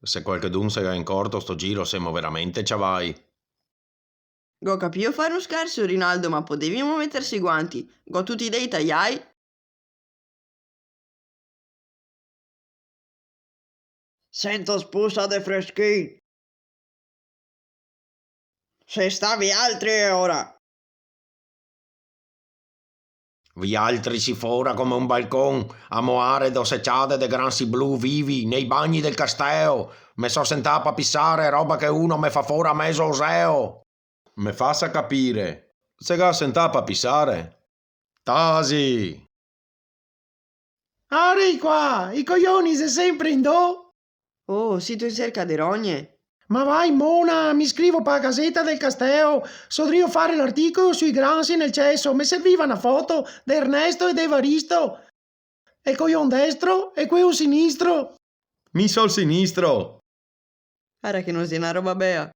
Se qualchedun se in corto sto giro siamo veramente ciavai. Go capio fare un scherzo, Rinaldo, ma potevimo mettersi i guanti. Go tutti dei tagliai. Sento spusa de freschin. Se stavi altri ora. Vi altri si fora come un balcon a moare d'ossecciate de gransi blu vivi nei bagni del casteo. Me so sentà a pissare roba che uno me fa fora meso oseo. Me fassa capire. Se ga sentà a pissare. Tasi. Ari qua, i coglioni sei sempre in do? Oh, siete in cerca di rogne? Ma vai, mona, mi scrivo per la Gazzetta del Casteo. Sodrio fare l'articolo sui gransi nel cesso. Mi serviva una foto di Ernesto e di Evaristo. E il coglion destro e quello sinistro. Mi sol sinistro. Era che non sia una roba bea.